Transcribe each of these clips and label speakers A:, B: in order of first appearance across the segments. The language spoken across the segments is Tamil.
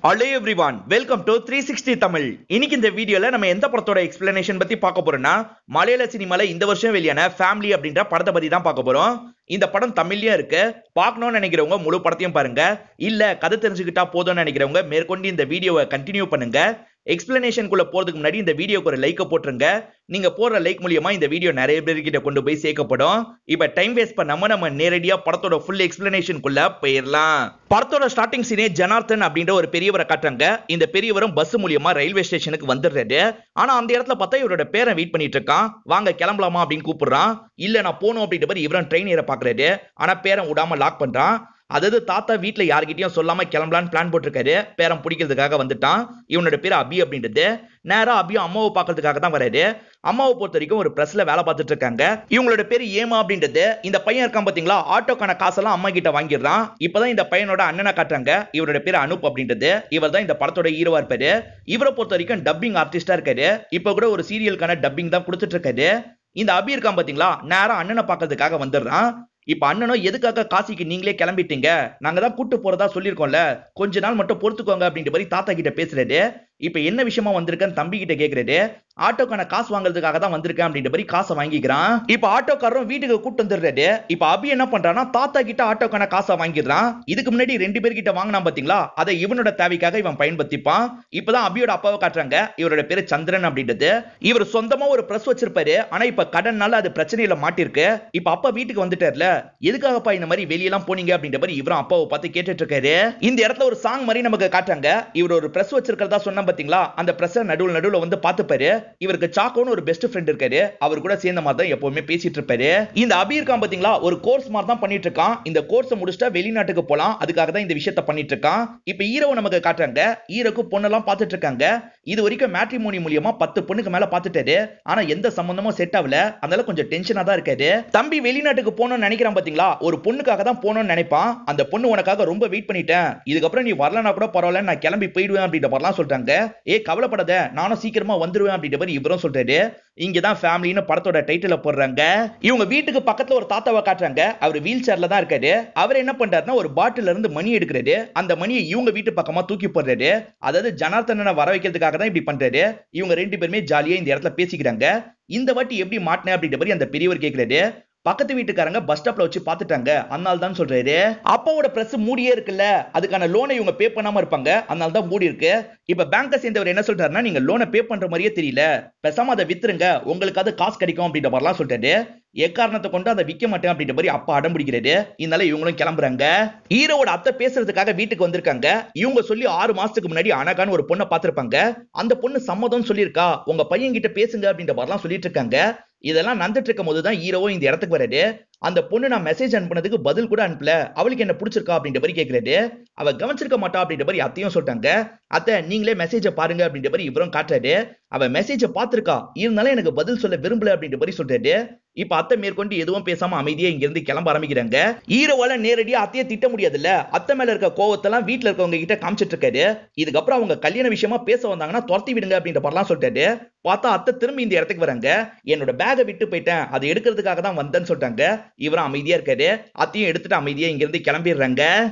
A: Hello everyone, welcome to 360 Tamil. இன்னைக்கு இந்த வீடியோல நம்ம எந்த படத்தோட எக்ஸ்பிளனேஷன் பத்தி பார்க்க போறோம்னா மலையாள சினிமால இந்த வருஷம் வெளியான ஃபேமிலி அப்படின்ற படத்தை பத்தி தான் பார்க்க போறோம். இந்த படம் தமிழ்லயும் இருக்கு. பார்க்கணும்னு நினைக்கிறவங்க முழு படத்தையும் பாருங்க. இல்ல கதை தெரிஞ்சுக்கிட்டா போதும்னு நினைக்கிறவங்க மேற்கொண்டு இந்த வீடியோவை கண்டினியூ பண்ணுங்க. எக்ஸ்பிளனேஷனுக்குள்ள போறதுக்கு முன்னாடி இந்த வீடியோக்கு ஒரு லைக் போட்டுருங்க. நீங்க போடுற லைக் மூலியமா இந்த வீடியோ நிறைய பேர்கிட்ட கொண்டு போய் சேர்க்கப்படும். இப்ப டைம் வேஸ்ட் பண்ணாம நம்ம நேரடியா படத்தோட ஃபுல் எக்ஸ்பிளனேஷனுக்குள்ள போயிடலாம். படத்தோட ஸ்டார்டிங் சீனே ஜனார்த்தன் அப்படின்ற ஒரு பெரியவரை காட்டுறாங்க. இந்த பெரியவரும் பஸ் மூலியமா ரயில்வே ஸ்டேஷனுக்கு வந்துடுறாரு. ஆனா அந்த இடத்துல பார்த்தா இவரோட பேரை வெயிட் பண்ணிட்டு இருக்கான். வாங்க கிளம்பலாமா அப்படின்னு கூப்பிடுறான். இல்ல நான் போகணும் அப்படின்ற மாதிரி இவரும் ட்ரெயின் ஏற பாக்குறாரு. ஆனா பேரன் விடாம லாக் பண்றான். அதாவது தாத்தா வீட்டுல யார்கிட்டயும் சொல்லாம கிளம்பலான்னு பிளான் போட்டிருக்காரு. பேரம் பிடிக்கிறதுக்காக வந்துட்டான். இவனோட பேர் அபி அப்படின்றது. நேரா அபியும் அம்மாவை பாக்குறதுக்காக தான் வராரு. அம்மாவை பொறுத்த வரைக்கும் ஒரு பிரஸ்ல வேலை பார்த்துட்டு இருக்காங்க. இவங்களோட பேர் ஏமா அப்படின்றது. இந்த பையன் இருக்கான் பாத்தீங்களா, ஆட்டோக்கான காசெல்லாம் அம்மா கிட்ட வாங்கிடுறான். இப்பதான் இந்த பையனோட அண்ணனை காட்டுறாங்க. இவரோட பேர் அனுப் அப்படின்றது. இவர் தான் இந்த படத்தோட ஹீரோவா இருப்பாரு. இவரை பொறுத்த வரைக்கும் டப்பிங் ஆர்டிஸ்டா இருக்காரு. இப்ப கூட ஒரு சீரியலுக்கான டப்பிங் தான் கொடுத்துட்டு இருக்காரு. இந்த அபி இருக்கான் பாத்தீங்களா, நேரா அண்ணனை பாக்குறதுக்காக வந்துடுறான். இப்ப அண்ணனும் எதுக்காக காசிக்கு நீங்களே கிளம்பிட்டீங்க, நாங்க தான் கூட்டு போறதா சொல்லிருக்கோம்ல, கொஞ்ச நாள் மட்டும் பொறுத்துக்கோங்க அப்படின்ற மாதிரி தாத்தா கிட்ட பேசுறாரு. இப்ப என்ன விஷயமா வந்திருக்கேன்னு தம்பி கிட்ட கேக்குறாரு. ஆட்டோக்கான காசு வாங்குறதுக்காக தான் வந்திருக்கேன் அப்படின்ற மாதிரி காசை வாங்கிக்கிறான். இப்ப ஆட்டோக்காரரும் வீட்டுக்கு கூட்டு வந்துடுறாரு. இப்ப அபி என்ன பண்றான்னா தாத்தா கிட்ட ஆட்டோக்கான காசை வாங்கிடுறான். இதுக்கு முன்னாடி 2 பேர்கிட்ட வாங்கினா பாத்தீங்களா, அதை இவனோட தேவைக்காக இவன் பயன்படுத்திப்பான். இப்பதான் அபியோட அப்பாவை காட்டுறாங்க. இவரோட பேரு சந்திரன் அப்படின்றது. இவர் சொந்தமா ஒரு பிரஸ் வச்சிருப்பாரு. ஆனா இப்ப கடன்னால அது பிரச்சனையில மாட்டிருக்கு. இப்ப அப்பா வீட்டுக்கு வந்துட்டார்ல, எதுக்காகப்பா இந்த மாதிரி வெளியெல்லாம் போனீங்க அப்படின்ற மாதிரி இவரும் அப்பாவை பார்த்து கேட்டுட்டு இருக்காரு. இந்த இடத்துல ஒரு சாங் மாதிரி நமக்கு காட்டுறாங்க. இவர் ஒரு பிரஸ் வச்சிருக்கிறதா சொன்ன பாத்தீங்களா, அந்த பிரஸ் நடுவுல வந்து பாத்துப்பாரு. இவருக்கு சாக்கோன்னு ஒரு பெஸ்ட் ஃப்ரெண்ட் இருக்காரு. அவர் கூட சேர்ந்த மாதிரி தான் எப்பவுமே பேசிட்டு இருப்பாரு. இந்த அபி இருக்கான் பாத்தீங்களா, ஒரு கோர்ஸ் மாதிரி தான் பண்ணிட்டு இருக்கான். இந்த கோர்ஸ் முடிச்சிட்டா வெளிநாட்டுக்கு போலாம், அதுக்காக தான் இந்த விஷயத்தை பண்ணிட்டு இருக்கான். இப்ப ஹீரோவை நமக்கு காட்டுறாங்க. ஹீரோக்கு பொண்ணெல்லாம் பார்த்துட்டு இருக்காங்க. இது வரைக்கும் மேட்ரிமோனி மூலியமா 10 பொண்ணுக்கு மேல பார்த்துட்டாரு. ஆனா எந்த சம்பந்தமும் செட் ஆகல. அதனால கொஞ்சம் டென்ஷனா தான் இருக்காரு. தம்பி வெளிநாட்டுக்கு போகணும்னு நினைக்கிறான் பாத்தீங்களா, ஒரு பொண்ணுக்காக தான் போகணும்னு நினைப்பான். அந்த பொண்ணு உனக்காக ரொம்ப வெயிட் பண்ணிட்டேன், இதுக்கப்புறம் நீ வரலனா கூட பரவாயில்ல, நான் கிளம்பி போயிடுவேன் அப்படின்ற மாதிரிலாம் சொல்றாங்க. கவலைப்படாத, நானும் சீக்கிரமா வந்துருவேன் அப்படின்ற மாதிரி இவரும் சொல்றாரு. இங்கதான் ஃபேமிலின்னு படத்தோட டைட்டில போடுறாங்க. இவங்க வீட்டுக்கு பக்கத்துல ஒரு தாத்தாவை காட்டுறாங்க. அவர் வீல் சேர்ல தான் இருக்காரு. அவர் என்ன பண்றாருன்னா ஒரு பாட்டில இருந்து மணி எடுக்கிறாரு. அந்த மணியை இவங்க வீட்டு பக்கமா தூக்கி போடுறாரு. அதாவது ஜனார்த்தனனை வர வைக்கிறதுக்காக தான் இப்படி பண்றாரு. இவங்க 2 பேருமே ஜாலியா இந்த இடத்துல பேசிக்கிறாங்க. இந்த வாட்டி எப்படி மாட்டின அப்படின்ற மாதிரி அந்த பெரியவர் கேக்குறாரு. பக்கத்து வீட்டுக்காரங்க பஸ் ஸ்டாப்ல வச்சு பாத்துட்டாங்க, அதனால தான் சொல்றாரு. அப்பாவோட பிரஸ் மூடியே இருக்குல்ல, அதுக்கான லோனை இவங்க பே பண்ணாம இருப்பாங்க, அதனால தான் மூடி இருக்கு. இப்ப பேங்கை சேர்ந்தவர் என்ன சொல்றாருன்னா, நீங்க லோனை பே பண்ற மாதிரியே தெரியல, பேசாம அதை வித்துருங்க, உங்களுக்கு அது காசு கிடைக்கும் அப்படின்ற மாதிரிலாம் சொல்றாரு. எக்காரணத்தை கொண்டு அதை விற்க மாட்டேன் அப்படின்ற மாதிரி அப்பா அடம் பிடிக்கிறாரு. இதனால இவங்களும் கிளம்புறாங்க. ஹீரோவோட அத்தை பேசுறதுக்காக வீட்டுக்கு வந்திருக்காங்க. இவங்க சொல்லி 6 மாசத்துக்கு முன்னாடி அனகான்னு ஒரு பொண்ணை பார்த்திருப்பாங்க. அந்த பொண்ணு சம்மதம் சொல்லியிருக்கா, உங்க பையன் கிட்ட பேசுங்க அப்படின்ற மாதிரிலாம் சொல்லிட்டு இருக்காங்க. இதெல்லாம் நடந்துட்டு இருக்கும் போதுதான் ஹீரோவும் இந்த இடத்துக்கு வராரு. அந்த பொண்ணு நான் மெசேஜ் அனுப்புனதுக்கு பதில் கூட அனுப்பல, அவளுக்கு என்ன பிடிச்சிருக்கா அப்படின்ற மாதிரி கேட்கிறாரு. அவ கவனிச்சிருக்க மாட்டா அப்படின்ற மாதிரி அத்தையும் சொல்லிட்டாங்க. அத்தை நீங்களே மெசேஜை பாருங்க அப்படின்ற மாதிரி இவரும் காட்டுறாரு. அவ மெசேஜை பார்த்திருக்கா, இருந்தாலும் எனக்கு பதில் சொல்ல விரும்பல அப்படின்ற மாதிரி சொல்றாரு. இப்ப அத்தை மேற்கொண்டு எதுவும் பேசாம அமைதியா இங்க இருந்து கிளம்ப ஆரம்பிக்கிறாங்க. ஹீரோவால நேரடியா அத்தையை திட்ட முடியாதுல்ல, அத்தை மேல இருக்க கோவத்தெல்லாம் வீட்டுல இருக்கவங்க கிட்ட காமிச்சிட்டு இருக்காரு. இதுக்கப்புறம் அவங்க கல்யாண விஷயமா பேச வந்தாங்கன்னா துரத்தி விடுங்க அப்படின்ற மாதிரிலாம் சொல்லிட்டாரு. பார்த்தா அத்தை திரும்பி இந்த இடத்துக்கு வராங்க. என்னோட பேகை விட்டு போயிட்டேன், அதை எடுக்கிறதுக்காக தான் வந்தேன்னு சொல்லிட்டாங்க. இவரும் அமைதியா இருக்காரு. அத்தையும் எடுத்துட்டு அமைதியா இங்க இருந்து கிளம்பிடுறாங்க.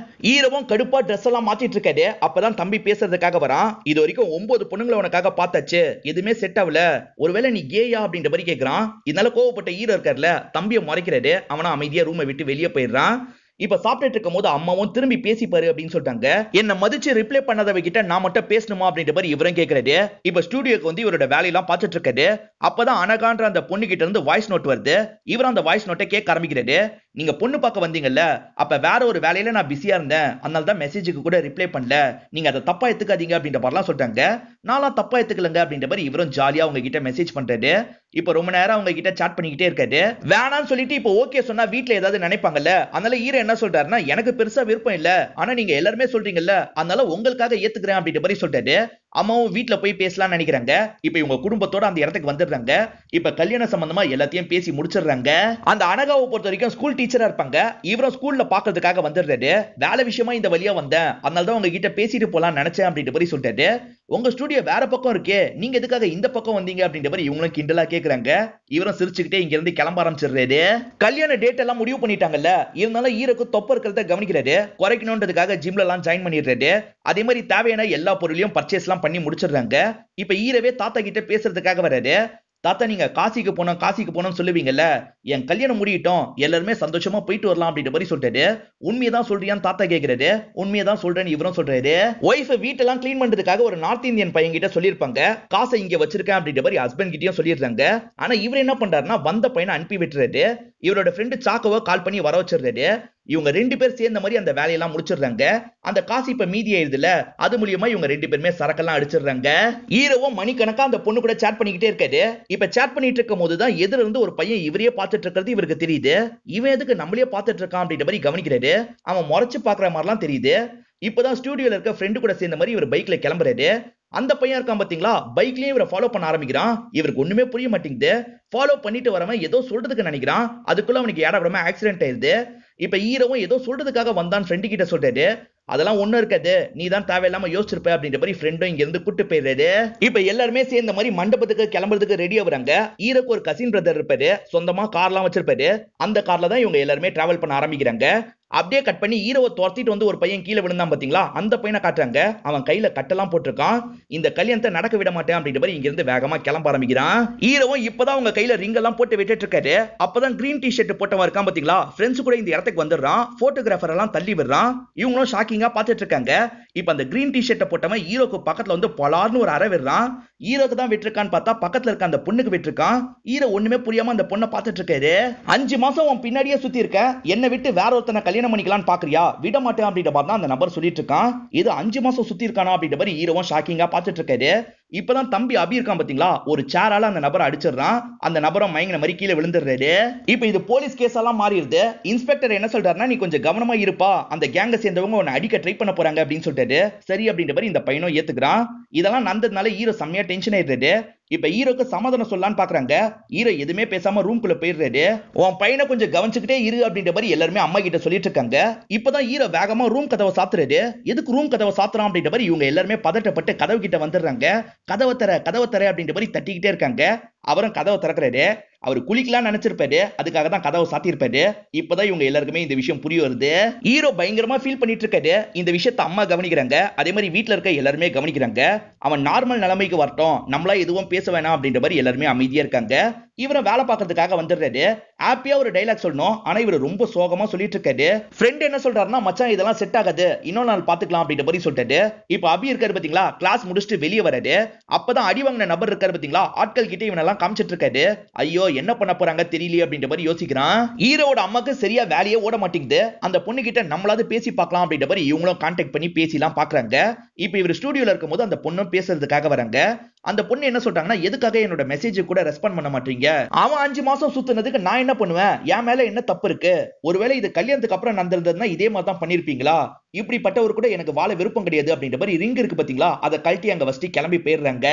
A: ஹீரோவும் கடுப்பா ட்ரெஸ் எல்லாம் மாத்திட்டு இருக்காரு. அப்பதான் தம்பி பேசுறதுக்காக வரான். இது வரைக்கும் 9 பொண்ணுங்களை உனக்காக பார்த்தாச்சு, எதுவுமே செட் ஆகல, ஒருவேளை நீ கேயா அப்படின்ற மாதிரி கேட்கிறான். இதனால கோவப்பட்ட ஹீரோ இருக்காருல, தம்பியை மறைக்கிறாரு. அவனா அமைதியா ரூமை விட்டு வெளியே போயிடுறான். இப்ப சாப்பிட்டு இருக்கும் போது அம்மாவும் திரும்பி பேசிப்பாரு அப்படின்னு சொல்லிட்டாங்க. என்ன மதிச்சு ரிப்ளை பண்ணாதவ கிட்ட நான் மட்டும் பேசணுமா அப்படின்ற மாதிரி இவரும் கேட்கிறாரு. இப்ப ஸ்டுடியோக்கு வந்து இவரோட வேலையெல்லாம் பார்த்துட்டு இருக்காரு. அப்பதான் அனகான்ற அந்த பொண்ணு கிட்ட இருந்து வாய்ஸ் நோட் வருது. இவரும் அந்த வாய்ஸ் நோட்டை கேட்க ஆரம்பிக்கிறாரு. நீங்க பொண்ணு பார்க்க வந்தீங்கல்ல, அப்ப வேற ஒரு வேலையில நான் பிஸியா இருந்தேன், அதனால தான் மெசேஜுக்கு கூட ரிப்ளை பண்ணல, நீங்க அதை தப்பா எடுத்துக்காதீங்க அப்படின்ற மாதிரிலாம் சொல்லிட்டாங்க. நான்லாம் தப்பா எடுத்துக்கலங்க அப்படின்ற மாதிரி இவரும் ஜாலியா அவங்க கிட்ட மெசேஜ் பண்றாரு. இப்ப ரொம்ப நேரம் அவங்க கிட்ட சாட் பண்ணிக்கிட்டே இருக்காரு. வேணான்னு சொல்லிட்டு இப்ப ஓகே சொன்னா வீட்டுல ஏதாவது நினைப்பாங்கல்ல, அதனால ஹீரோ என்ன சொல்றாருன்னா, எனக்கு பெருசா விருப்பம் இல்ல, ஆனா நீங்க எல்லாருமே சொல்றீங்கல்ல, அதனால உங்களுக்காக ஏத்துக்கிறேன் அப்படின்ற மாதிரி சொல்றாரு. அம்மாவும் வீட்டுல போய் பேசலாம்னு நினைக்கிறாங்க. இப்ப இவங்க குடும்பத்தோட அந்த இடத்துக்கு வந்துடுறாங்க. இப்ப கல்யாண சம்பந்தமா எல்லாத்தையும் பேசி முடிச்சிடுறாங்க. அந்த அனகாவை பொறுத்த வரைக்கும் ஸ்கூல் டீச்சரா இருப்பாங்க. இவரும் ஸ்கூல்ல பாக்குறதுக்காக வந்துடுறாரு. வேலை விஷயமா இந்த வழியா வந்தேன், அதனால தான் உங்ககிட்ட பேசிட்டு போலாம் நினைச்சேன் அப்படின்ற மாதிரி சொல்றாரு. உங்க ஸ்டுடியோ வேற பக்கம் இருக்கே, நீங்க எதுக்காக இந்த பக்கம் வந்தீங்க அப்படின்ற மாதிரி இவங்களும் கிண்டலா கேக்குறாங்க. இவரும் சிரிச்சுக்கிட்டே இங்க இருந்து கிளம்ப ஆரம்பிச்சிடுறாரு. கல்யாண டேட் எல்லாம் முடிவு பண்ணிட்டாங்கல்ல, இருந்தாலும் ஈரோக்கு தொப்ப இருக்கிறத கவனிக்கிறாரு. குறைக்கணும்ன்றதுக்காக ஜிம்ல எல்லாம் ஜாயின் பண்ணிடுறாரு. அதே மாதிரி தேவையான எல்லா பொருளையும் பர்ச்சேஸ் எல்லாம் பண்ணி முடிச்சிடுறாங்க. இப்ப ஈரவே தாத்தா கிட்ட பேசுறதுக்காக வராரு. தாத்தா, நீங்க காசிக்கு போனோம் சொல்லுவீங்கல்ல, என் கல்யாணம் முடியட்டும், எல்லாருமே சந்தோஷமா போயிட்டு வரலாம் அப்படின்ற மாதிரி சொல்லிட்டாரு. உண்மையதான் சொல்றியான்னு தாத்தா கேக்குறாரு. உண்மையதான் சொல்றேன்னு இவரும் சொல்றாரு. ஒய்ஃப் வீட்டெல்லாம் கிளீன் பண்றதுக்காக ஒரு நார்த் இந்தியன் பையன் கிட்ட சொல்லிருப்பாங்க, காசை இங்க வச்சிருக்கேன் அப்படின்ற மாதிரி ஹஸ்பண்ட் கிட்டயும் சொல்லிடுறாங்க. ஆனா இவர் என்ன பண்றாருன்னா, வந்த பையனை அனுப்பி விட்டுறாரு. இவரோட ஃப்ரெண்டு சாக்கோவை கால் பண்ணி வர வச்சிடுறாரு. இவங்க 2 பேர் சேர்ந்த மாதிரி அந்த வேலையெல்லாம் முடிச்சிடுறாங்க. அந்த காசு இப்ப மீதி ஆயிருதுல, அது மூலியமா இவங்க 2 பேருமே சரக்கெல்லாம் அடிச்சிடுறாங்க. ஹீரோவும் மணிக்கணக்கா அந்த பொண்ணு கூட சேட் பண்ணிக்கிட்டே இருக்காரு. இப்ப சேட் பண்ணிட்டு இருக்கும் போதுதான் எதிர இருந்து ஒரு பையன் இவரையே பார்த்துட்டு இருக்கிறது இவருக்கு தெரியுது. இவன் எதுக்கு நம்மளே பார்த்துட்டு இருக்கான் அப்படின்ற மாதிரி கவனிக்கிறாரு. அவன் முறைச்சு பாக்குற மாதிரிலாம் தெரியுது. இப்பதான் ஸ்டுடியோல இருக்க ஃப்ரெண்டு கூட சேர்ந்த மாதிரி இவர் பைக்ல கிளம்புறாரு. அந்த பையன் இருக்கான் பாத்தீங்களா, பைக்லயே இவரை ஃபாலோ பண்ண ஆரம்பிக்கிறான். இவருக்கு ஒண்ணுமே புரிய மாட்டேங்குது. ஃபாலோ பண்ணிட்டு வரவன் ஏதோ சொல்றதுக்கு நினைக்கிறான். அதுக்குள்ள அவனுக்கு ஏடாவிடமா ஆக்சிடென்ட் ஆயிருது. இப்ப ஹீரோவும் ஏதோ சொல்றதுக்காக வந்தான் ஃப்ரெண்டு கிட்ட சொல்றாரு. அதெல்லாம் ஒண்ணும் இருக்காது, நீ தான் தேவையில்லாம யோசிச்சிருப்ப அப்படின்ற மாதிரி ஃப்ரெண்டும் இங்க இருந்து கூட்டு போயிடுறாரு. இப்ப எல்லாருமே சேர்ந்த மாதிரி மண்டபத்துக்கு கிளம்புறதுக்கு ரெடி ஆகுறாங்க. ஹீரோக்கு ஒரு கசின் பிரதர் இருப்பாரு, சொந்தமா கார்லாம் வச்சிருப்பாரு. அந்த கார்ல தான் இவங்க எல்லாருமே டிராவல் பண்ண ஆரம்பிக்கிறாங்க. அப்படியே கட் பண்ணி ஹீரோவை துரத்திட்டு வந்து ஒரு பையன் கீழே விழுந்தான் பாத்தீங்களா, அந்த பையனை காட்டுறாங்க. அவன் கையில கட்டெல்லாம் போட்டிருக்கான். இந்த கல்யாணத்தை நடக்க விட மாட்டேன் அப்படின்ற மாதிரி இங்க இருந்து வேகமா கிளம்ப ஆரம்பிக்கிறான். ஹீரோவும் இப்பதான் அவங்க கையில ரிங் எல்லாம் போட்டு விட்டுட்டு இருக்காரு. அப்பதான் கிரீன் டி ஷர்ட் போட்டவன் இருக்கான் பாத்தீங்களா, ஃப்ரெண்ட்ஸ் கூட இந்த இடத்துக்கு வந்துடுறான். போட்டோகிராஃபர் எல்லாம் தள்ளி விடுறான். இவங்களும் ஷாக்கிங்கா பாத்துட்டு இருக்காங்க. இப்ப அந்த கிரீன் டி ஷர்ட் போட்டவன் ஹீரோக்கு பக்கத்துல வந்து பொலார்னு ஒரு அறை விடுறான். ஹீரோக்கு தான் விட்டுருக்கான்னு பார்த்தா பக்கத்துல இருக்க அந்த பொண்ணுக்கு விட்டுருக்கான். ஹீரோ ஒண்ணுமே புரியாம அந்த பொண்ணை பார்த்துட்டு இருக்காரு. 5 மாசம் உன் பின்னாடியே சுத்தி இருக்க, என்னை விட்டு வேற ஒருத்தனை கல்யாணம் பண்ணிக்கலாம்னு பாக்குறியா, விட மாட்டேன் அப்படின்ற மாதிரி தான் அந்த நபர் சொல்லிட்டு இருக்கான். இது 5 மாசம் சுத்தி இருக்கானா அப்படின்ற மாதிரி ஹீரோவும் ஷாக்கிங்கா பார்த்துட்டு இருக்காரு. இப்பதான் தம்பி அபி இருக்கான் பாத்தீங்களா, ஒரு சேரால அந்த நபரை அடிச்சிடுறான். அந்த நபரும் மயங்கின மாதிரி கீழே விழுந்துடுறாரு. இப்ப இது போலீஸ் கேஸ் எல்லாம் மாறிடுது. இன்ஸ்பெக்டர் என்ன சொல்றாருன்னா, நீ கொஞ்சம் கவனமா இருப்பா, அந்த கேங்க சேர்ந்தவங்க உன்னை அடிக்க ட்ரை பண்ண போறாங்க அப்படின்னு சொல்லிட்டாரு. சரி அப்படின்ற மாதிரி இந்த பையனும் ஏத்துக்கிறான். இதெல்லாம் நடந்ததுனால ஹீரோ செம்மையா டென்ஷன் ஆயிடுறாரு. இப்ப ஹீரோக்கு சமாதானம் சொல்லலான்னு பாக்குறாங்க. ஹீரோ எதுவுமே பேசாம ரூம்குள்ள போயிடுறாரு. உன் பையனை கொஞ்சம் கவனிச்சுக்கிட்டே இரு அப்படின்ற மாதிரி எல்லாருமே அம்மா கிட்ட சொல்லிட்டு இருக்காங்க. இப்பதான் ஹீரோ வேகமா ரூம் கதவை சாத்துறாரு. எதுக்கு ரூம் கதவை சாத்துறான் அப்படின்ற மாதிரி இவங்க எல்லாருமே பதட்டப்பட்டு கதவு கிட்ட வந்துடுறாங்க. கதவை தர அப்படின்ற மாதிரி தட்டிக்கிட்டே இருக்காங்க. அவரும் கதவை திறக்கிறாரு. அவர் குளிக்கலாம் நினைச்சிருப்பாரு, அதுக்காக தான் கதவை சாத்திருப்பாரு. இப்பதான் இவங்க எல்லாருக்குமே இந்த விஷயம் புரிய வருது. ஹீரோ பயங்கரமா ஃபீல் பண்ணிட்டு இருக்காரு. இந்த விஷயத்தை அம்மா கவனிக்கிறாங்க. அதே மாதிரி வீட்டுல இருக்க எல்லாருமே கவனிக்கிறாங்க. அவன் நார்மல் நிலைமைக்கு வரட்டும், நம்மளா எதுவும் பேச வேணாம் அப்படின்ற மாதிரி எல்லாருமே அமைதியா இருக்காங்க. இவரும் வேலை பார்க்கறதுக்காக வந்துடுறாரு. ஹாப்பியா ஒரு டைலாக் சொல்லணும், ஆனா இவர் ரொம்ப சோகமா சொல்லிட்டு இருக்காரு. ஃப்ரெண்ட் என்ன சொல்றாருன்னா, மச்சான் இதெல்லாம் செட் ஆகாது, இன்னொரு நாள் பாத்துக்கலாம் அப்படின்ற மாதிரி சொல்லிட்டாரு. இப்ப அபி இருக்காரு பாத்தீங்களா, கிளாஸ் முடிச்சுட்டு வெளியே வராரு. அப்பதான் அடி வாங்கின நபர் இருக்காரு பாத்தீங்களா, ஆட்கள் கிட்ட இவனெல்லாம் காமிச்சிட்டு இருக்காரு. ஐயோ என்ன பண்ண போறாங்க தெரியலையே அப்படின்ற மாதிரி யோசிக்கிறான். ஹீரோவோட அம்மாக்கு சரியா வேலையே ஓட மாட்டேங்குது. அந்த பொண்ணு கிட்ட நம்மளாவது பேசி பார்க்கலாம் அப்படின்ற மாதிரி இவங்களும் கான்டாக்ட் பண்ணி பேசிலாம் பாக்குறாங்க. இப்ப இவர் ஸ்டுடியோல இருக்கும்போது அந்த பொண்ணும் பேசுறதுக்காக வராங்க. அந்த பொண்ணு என்ன சொல்றாங்கன்னா, எதுக்காக என்னோட மெசேஜ் கூட ரெஸ்பாண்ட் பண்ண மாட்டீங்க, அவன் 5 மாசம் சுத்துனதுக்கு நான் என்ன பண்ணுவேன், என் மேல என்ன தப்பு இருக்கு, ஒருவேளை இது கல்யாணத்துக்கு அப்புறம் நடந்திருந்ததுன்னா இதே மாதிரி தான் பண்ணிருப்பீங்களா, இப்படிப்பட்டவர் கூட எனக்கு வாழ விருப்பம் கிடையாது அப்படின்ற மாதிரி ரிங் இருக்கு பாத்தீங்களா, அதை கழட்டி அங்க வச்சுட்டு கிளம்பி போயிடுறாங்க.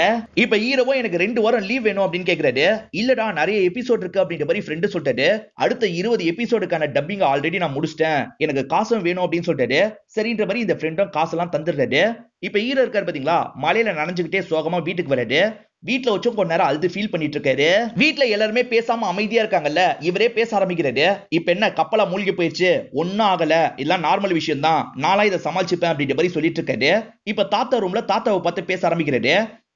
A: இப்ப ஹீரோவும் எனக்கு 2 வாரம் லீவ் வேணும் அப்படின்னு கேக்குறாரு. இல்லடா நிறைய எபிசோட் இருக்கு அப்படின்ற மாதிரி ஃப்ரெண்டு சொல்லிட்டாரு. அடுத்த 20 எபிசோடுக்கான டப்பிங் ஆல்ரெடி நான் முடிச்சிட்டேன், எனக்கு காசும் வேணும் அப்படின்னு சொல்லிட்டாரு. சரின்ற மாதிரி இந்த ஃப்ரெண்டும் காசெல்லாம் தந்துடுறாரு. இப்ப ஹீரோ இருக்காரு பாத்தீங்களா, மலையில நனைஞ்சுக்கிட்டே சோகமா வீட்டுக்கு வராரு. வீட்டுல வச்சும் கொஞ்ச நேரம் அழுது ஃபீல் பண்ணிட்டு இருக்காரு. வீட்டுல எல்லாருமே பேசாம அமைதியா இருக்காங்கல்ல, இவரே பேச ஆரம்பிக்கிறாரு. இப்ப என்ன கப்பலா மூழ்கி போயிடுச்சு, ஒன்னும் ஆகல, இதெல்லாம் நார்மல் விஷயம் தான், நாளா இதை சமாளிச்சுப்பேன் அப்படின்ற மாதிரி சொல்லிட்டு இருக்காரு. இப்ப தாத்தா ரூம்ல தாத்தாவை பார்த்து பேச ஆரம்பிக்கிறாரு.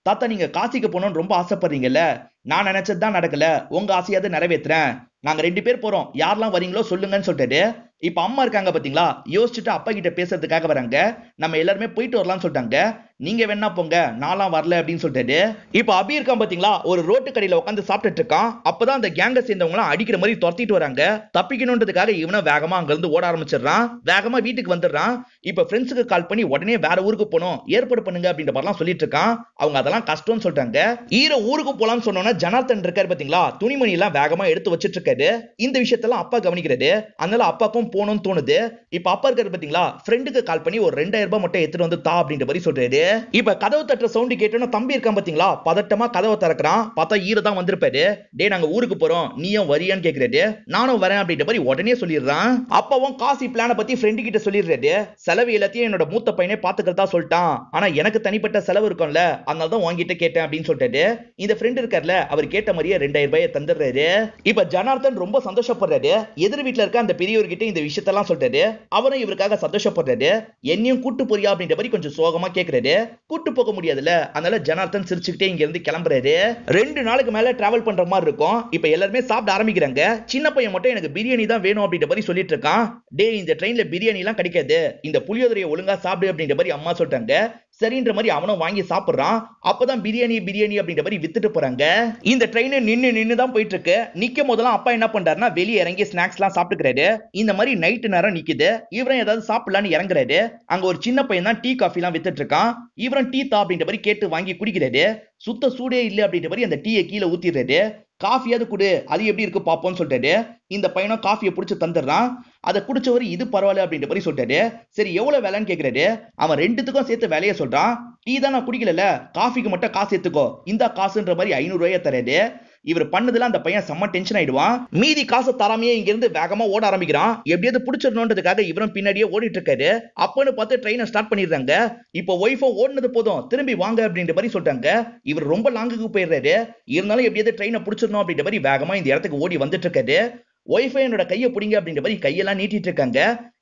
A: தாத்தா நீங்க காசிக்கு போகணும்னு ரொம்ப ஆசைப்படுறீங்கல்ல, நான் நினைச்சதுதான் நடக்கல, உங்க ஆசையாவது நிறைவேற்றுறேன், நாங்க 2 பேர் போறோம், யாரெல்லாம் வரீங்களோ சொல்லுங்கன்னு சொல்லிட்டாரு. இப்ப அம்மா இருக்காங்க பாத்தீங்களா, யோசிச்சுட்டு அப்பா கிட்ட பேசுறதுக்காக வராங்க. நம்ம எல்லாருமே போயிட்டு வரலாம்னு சொல்லிட்டாங்க. நீங்க வேணா போங்க, நான்லாம் வரல அப்படின்னு சொல்லிட்டாரு. இப்ப அபி இருக்கான் பாத்தீங்களா, ஒரு ரோட்டு கடையில உட்காந்து சாப்பிட்டுட்டு இருக்கான். அப்பதான் அந்த கேங்க சேர்ந்தவங்க அடிக்கிற மாதிரி துரத்திட்டு வராங்க. தப்பிக்கணும்ன்றதுக்காக இவனை வேகமா அங்க இருந்து ஓட ஆரம்பிச்சிடறான். வேகமா வீட்டுக்கு வந்துடுறான். இப்ப ஃப்ரெண்ட்ஸுக்கு கால் பண்ணி உடனே வேற ஊருக்கு போனோம், ஏற்பாடு பண்ணுங்க அப்படின்ற மாதிரிலாம் சொல்லிட்டு இருக்கான். அவங்க அதெல்லாம் கஷ்டம்னு சொல்றாங்க. ஹீரோ ஊருக்கு போலாம்னு சொன்னோன்னா ஜனார்த்தன் இருக்காரு பாத்தீங்களா, துணிமணி எல்லாம் வேகமா எடுத்து வச்சிட்டு இருக்காரு. இந்த விஷயத்தெல்லாம் அப்பா கவனிக்கிறாரு. அதனால அப்பாக்கும் போகணும்னு தோணுது. இப்ப அப்பா இருக்காரு பாத்தீங்களா, ஃப்ரெண்டுக்கு கால் பண்ணி ஒரு 2000 ரூபாய் மட்டும் எடுத்துட்டு வந்து தா அப்படின்ற மாதிரி சொல்றாரு. இப்ப கதவு தட்டுற சவுண்ட் கேட்டோன்னு தம்பி இருக்கான் பாத்தீங்களா, பதட்டமா கதவை திறக்கிறான். பார்த்தா ஈர தான் வந்திருப்பாரு. டே நாங்க ஊருக்கு போறோம், நீயும் வரியான்னு கேக்குறாரு. நானும் வரேன் அப்படின்ற மாதிரி உடனே சொல்லிடுறான். அப்பவும் காசி பிளான பத்தி ஃப்ரெண்டு கிட்ட சொல்லிடுறாரு. செலவு எல்லாத்தையும் என்னோட மூத்த பையனே பாத்துக்கிறதா சொல்லிட்டான், ஆனா எனக்கு தனிப்பட்ட செலவு இருக்கும்ல, அதனால தான் உன்கிட்ட கேட்டேன் அப்படின்னு சொல்லிட்டாரு. இந்த ஃப்ரெண்ட் இருக்கார்ல, அவர் கேட்ட மாதிரியே 2000 ரூபாயை தந்துடுறாரு. இப்ப ஜனார்தன் ரொம்ப சந்தோஷப்படுறாரு. எதிர் வீட்டுல இருக்க அந்த பெரியவர்கிட்ட இந்த விஷயத்தெல்லாம் சொல்றாரு. அவரும் இவருக்காக சந்தோஷப்படுறாரு. என்னையும் கூட்டு போறியா அப்படின்ற மாதிரி கொஞ்சம் சோகமா கேக்குறாரு. கூட்டு போக முடியாதுல, அதனால ஜனார்தன் சிரிச்சுக்கிட்டே இங்க இருந்து கிளம்புறாரு. 2 நாளுக்கு மேல டிராவல் பண்ற மாதிரி இருக்கும். இப்ப எல்லாருமே சாப்பிட ஆரம்பிக்கிறாங்க. சின்ன பையன் மட்டும் எனக்கு பிரியாணி தான் வேணும் அப்படின்ற மாதிரி சொல்லிட்டு இருக்கான். டே இந்த ட்ரெயின்ல பிரியாணி எல்லாம் கிடைக்காது, இந்த புளியோதரையை ஒழுங்கா சாப்பிடு அப்படின்ற மாதிரி அம்மா சொல்றாங்க. சரின்ற மாதிரி அவனும் வாங்கி சாப்பிடுறான். அப்பதான் பிரியாணி பிரியாணி அப்படின்ற மாதிரி வித்துட்டு போறாங்க. இந்த ட்ரெயின் நின்னு தான் போயிட்டு இருக்கு. நிக்கும் போதெல்லாம் அப்பா என்ன பண்றாருன்னா வெளியே இறங்கி ஸ்நாக்ஸ் எல்லாம் சாப்பிட்டுக்கிறாரு. இந்த மாதிரி நைட்டு நேரம் நிக்குது. இவரும் ஏதாவது சாப்பிடலான்னு இறங்குறாரு. அங்க ஒரு சின்ன பையன் தான் டீ காஃபி எல்லாம் வித்துட்டு இருக்கான். இவரும் டீ தா அப்படின்ற மாதிரி கேட்டு வாங்கி குடிக்கிறாரு. சுத்த சூடே இல்ல அப்படின்ற மாதிரி அந்த டீயை கீழே ஊத்திடுறாரு. காஃபியாவது குடு, அது எப்படி இருக்கு பாப்போம்னு சொல்லிட்டாரு. இந்த பையனும் காஃபியை பிடிச்சு தந்துடுறான். அதை குடிச்சவரு இது பரவாயில்ல அப்படின்ற மாதிரி சொல்லிட்டாரு. சரி எவ்வளவு வேலைன்னு கேக்குறாரு. அவன் ரெண்டுத்துக்கும் சேர்த்து வேலையை சொல்றான். டீ தான் நான் குடிக்கல, காஃபிக்கு மட்டும் காசு எடுத்துக்கோ, இந்த காசுன்ற மாதிரி 500 ரூபாயை தராரு. இவர் பண்ணதுல அந்த பையன் செம்ம டென்ஷன் ஆயிடுவான். மீதி காசு தராமையே இங்க இருந்து வேகமா ஓட ஆரம்பிக்கிறான். எப்படியாவது பிடிச்சிடணுன்றதுக்காக இவரும் பின்னாடியே ஓடிட்டு இருக்காரு. அப்பன்னு பார்த்து ட்ரெயினை ஸ்டார்ட் பண்ணிடுறாங்க. இப்போ ஒய்ஃபோ ஓடுனது போதும், திரும்பி வாங்க அப்படின்ற மாதிரி சொல்றாங்க. இவர் ரொம்ப லாங்குக்கு போயிடுறாரு. இருந்தாலும் எப்படியாவது ட்ரெயினை பிடிச்சிடணும் அப்படின்ற மாதிரி வேகமா இந்த இடத்துக்கு ஓடி வந்துட்டு இருக்காரு. ஒய்ஃபை என்னோட கையை பிடிங்க அப்படின்ற மாதிரி கையெல்லாம் நீட்டிட்டு இருக்காங்க.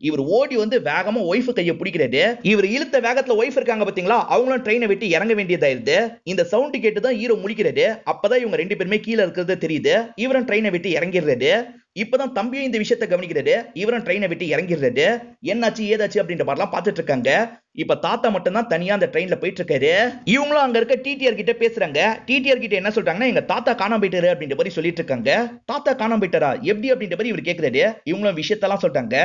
A: இவர் ஓடி வந்து வேகமா ஒய்ஃப் கையை பிடிக்கிறாரு. இவர் இழுத்த வேகத்துல ஒய்ஃப் இருக்காங்க பாத்தீங்களா, அவங்களும் ட்ரெயினை விட்டு இறங்க வேண்டியதாயிருது. இந்த சவுண்ட் கேட்டுதான் ஹீரோ முழிக்கிறாரு. அப்பதான் இவங்க 2 பேருமே கீழே இருக்கிறது தெரியுது. இவரும் ட்ரெயினை விட்டு இறங்கிடுறாரு. இப்பதான் தம்பியும் இந்த விஷயத்தை கவனிக்கிறாரு. இவரும் ட்ரெயினை விட்டு இறங்கிடுறாரு. என்னாச்சு ஏதாச்சு அப்படின்ற மாதிரிலாம் பார்த்துட்டு இருக்காங்க. இப்ப தாத்தா மட்டும் தான் தனியா அந்த ட்ரெயின்ல போயிட்டு இருக்காரு. இவங்களும் அங்க இருக்க டிடிஆர் கிட்ட பேசுறாங்க. டிடிஆர் கிட்ட என்ன சொல்றாங்கன்னா, எங்க தாத்தா காணாம போயிட்டாரு அப்படின்ற மாதிரி சொல்லிட்டு இருக்காங்க. தாத்தா காணாம போயிட்டாரா, எப்படி அப்படின்ற மாதிரி இவர் கேக்குறாரு. இவங்களும் விஷயத்தெல்லாம் சொல்றாங்க.